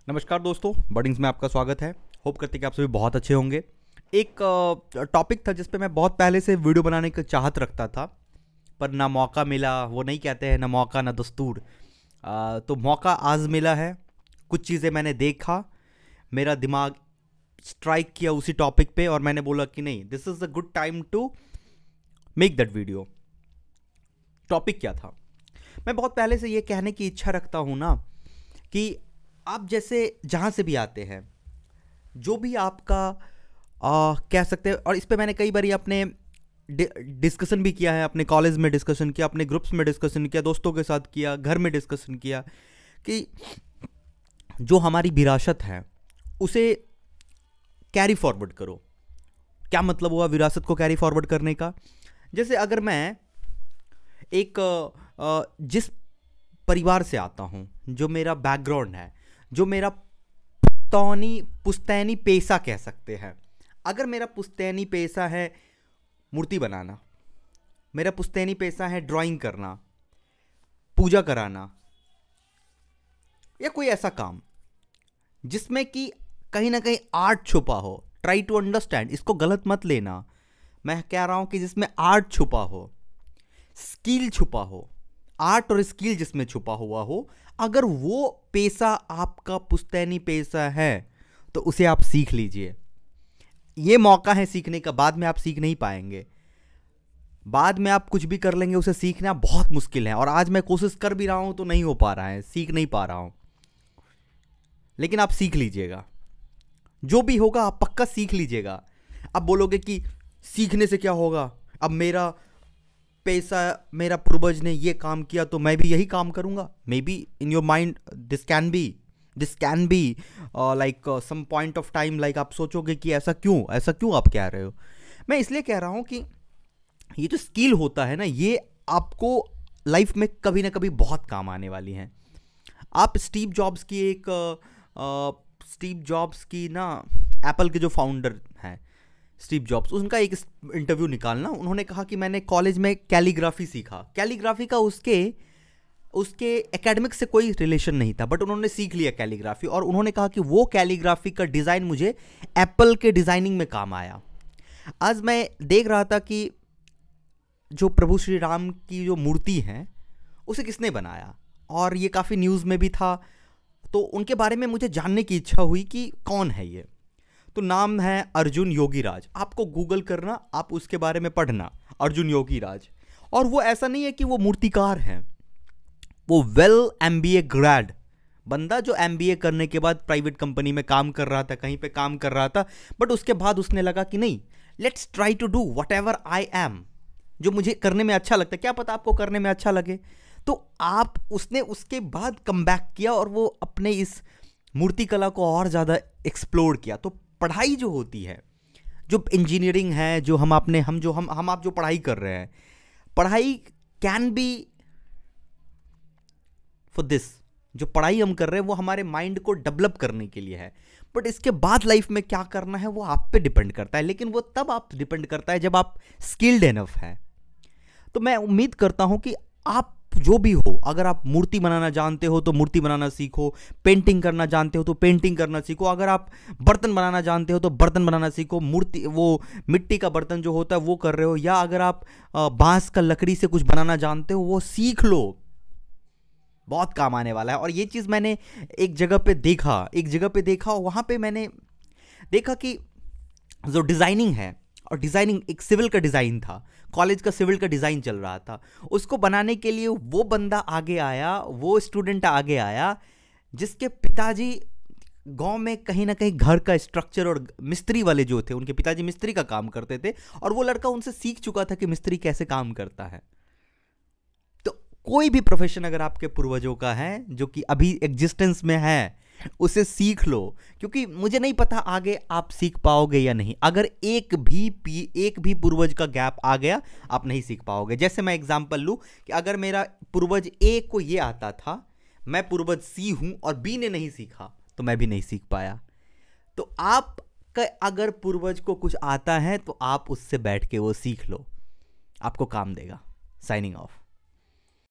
नमस्कार दोस्तों, बर्डिंग्स में आपका स्वागत है। होप करते कि आप सभी बहुत अच्छे होंगे। एक टॉपिक था जिस पे मैं बहुत पहले से वीडियो बनाने की चाहत रखता था, पर ना मौका मिला। वो नहीं कहते हैं ना मौका ना दस्तूर। तो मौका आज मिला है। कुछ चीज़ें मैंने देखा, मेरा दिमाग स्ट्राइक किया उसी टॉपिक पे और मैंने बोला कि नहीं, this is a good time to make that video. Topic क्या था? मैं बहुत पहले से ये कहने की इच्छा रखता हूँ ना कि आप जैसे जहाँ से भी आते हैं, जो भी आपका कह सकते हैं, और इस पे मैंने कई बार अपने डिस्कशन भी किया है, अपने कॉलेज में डिस्कशन किया, अपने ग्रुप्स में डिस्कशन किया, दोस्तों के साथ किया, घर में डिस्कशन किया कि जो हमारी विरासत है उसे कैरी फॉरवर्ड करो। क्या मतलब हुआ विरासत को कैरी फॉरवर्ड करने का? जैसे अगर मैं एक जिस परिवार से आता हूँ, जो मेरा बैकग्राउंड है, जो मेरा पुश्तैनी पेशा कह सकते हैं। अगर मेरा पुश्तैनी पेशा है मूर्ति बनाना, मेरा पुश्तैनी पेशा है ड्राइंग करना, पूजा कराना, या कोई ऐसा काम जिसमें कि कहीं ना कहीं आर्ट छुपा हो, ट्राई टू अंडरस्टैंड, इसको गलत मत लेना। मैं कह रहा हूं कि जिसमें आर्ट छुपा हो, स्किल छुपा हो, आर्ट और स्किल जिसमें छुपा हुआ हो, अगर वो पेशा आपका पुश्तैनी पेशा है तो उसे आप सीख लीजिए। ये मौका है सीखने का। बाद में आप सीख नहीं पाएंगे। बाद में आप कुछ भी कर लेंगे, उसे सीखना बहुत मुश्किल है। और आज मैं कोशिश कर भी रहा हूं तो नहीं हो पा रहा है, सीख नहीं पा रहा हूं। लेकिन आप सीख लीजिएगा, जो भी होगा आप पक्का सीख लीजिएगा। अब बोलोगे कि सीखने से क्या होगा, अब मेरा पैसा, मेरा पूर्वज ने ये काम किया तो मैं भी यही काम करूंगा। Maybe in your mind this can be like some point of time, like आप सोचोगे कि ऐसा क्यों आप कह रहे हो। मैं इसलिए कह रहा हूं कि ये जो स्किल होता है ना, ये आपको लाइफ में कभी ना कभी बहुत काम आने वाली है। आप स्टीव जॉब्स की ना, एप्पल के जो फाउंडर हैं स्टीव जॉब्स, उनका एक इंटरव्यू निकालना। उन्होंने कहा कि मैंने कॉलेज में कैलीग्राफी सीखा। कैलीग्राफी का उसके एकेडमिक से कोई रिलेशन नहीं था, बट उन्होंने सीख लिया कैलीग्राफी। और उन्होंने कहा कि वो कैलीग्राफी का डिज़ाइन मुझे एप्पल के डिज़ाइनिंग में काम आया। आज मैं देख रहा था कि जो प्रभु श्री राम की जो मूर्ति है उसे किसने बनाया, और ये काफ़ी न्यूज़ में भी था। तो उनके बारे में मुझे जानने की इच्छा हुई कि कौन है ये। तो नाम है अर्जुन योगीराज। आपको गूगल करना, आप उसके बारे में पढ़ना, अर्जुन योगीराज। और वो ऐसा नहीं है कि वो मूर्तिकार हैं, वो वेल MBA ग्रेड बंदा, जो MBA करने के बाद प्राइवेट कंपनी में काम कर रहा था, कहीं पे काम कर रहा था, बट उसके बाद उसने लगा कि नहीं, let's try to do whatever I am, जो मुझे करने में अच्छा लगता है। क्या पता आपको करने में अच्छा लगे। तो उसने उसके बाद कम बैक किया और वो अपने इस मूर्ति कला को और ज़्यादा एक्सप्लोर किया। तो पढ़ाई जो होती है, जो इंजीनियरिंग है, जो हम आप जो पढ़ाई कर रहे हैं, पढ़ाई कैन बी फॉर दिस। जो पढ़ाई हम कर रहे हैं वो हमारे माइंड को डेवलप करने के लिए है, बट इसके बाद लाइफ में क्या करना है वो आप पे डिपेंड करता है। लेकिन वो तब आप डिपेंड करता है जब आप स्किल्ड एनफ हैं। तो मैं उम्मीद करता हूं कि आप जो भी हो, अगर आप मूर्ति बनाना जानते हो तो मूर्ति बनाना सीखो, पेंटिंग करना जानते हो तो पेंटिंग करना सीखो, अगर आप बर्तन बनाना जानते हो तो बर्तन बनाना सीखो, मूर्ति वो मिट्टी का बर्तन जो होता है वो कर रहे हो, या अगर आप बांस का लकड़ी से कुछ बनाना जानते हो वो सीख लो, बहुत काम आने वाला है। और ये चीज़ मैंने एक जगह पे देखा, वहाँ पे मैंने देखा कि जो डिज़ाइनिंग है, और डिज़ाइनिंग एक सिविल का डिज़ाइन था, कॉलेज का सिविल का डिज़ाइन चल रहा था, उसको बनाने के लिए वो बंदा आगे आया, वो स्टूडेंट आगे आया जिसके पिताजी गांव में कहीं ना कहीं घर का स्ट्रक्चर और मिस्त्री वाले जो थे, उनके पिताजी मिस्त्री का काम करते थे, और वो लड़का उनसे सीख चुका था कि मिस्त्री कैसे काम करता है। तो कोई भी प्रोफेशन अगर आपके पूर्वजों का है जो कि अभी एग्जिस्टेंस में है, उसे सीख लो, क्योंकि मुझे नहीं पता आगे आप सीख पाओगे या नहीं। अगर एक भी पूर्वज का गैप आ गया, आप नहीं सीख पाओगे। जैसे मैं एग्जांपल लूं कि अगर मेरा पूर्वज ए को ये आता था, मैं पूर्वज सी हूं और बी ने नहीं सीखा, तो मैं भी नहीं सीख पाया। तो आप अगर पूर्वज को कुछ आता है तो आप उससे बैठ के वो सीख लो, आपको काम देगा। Signing off.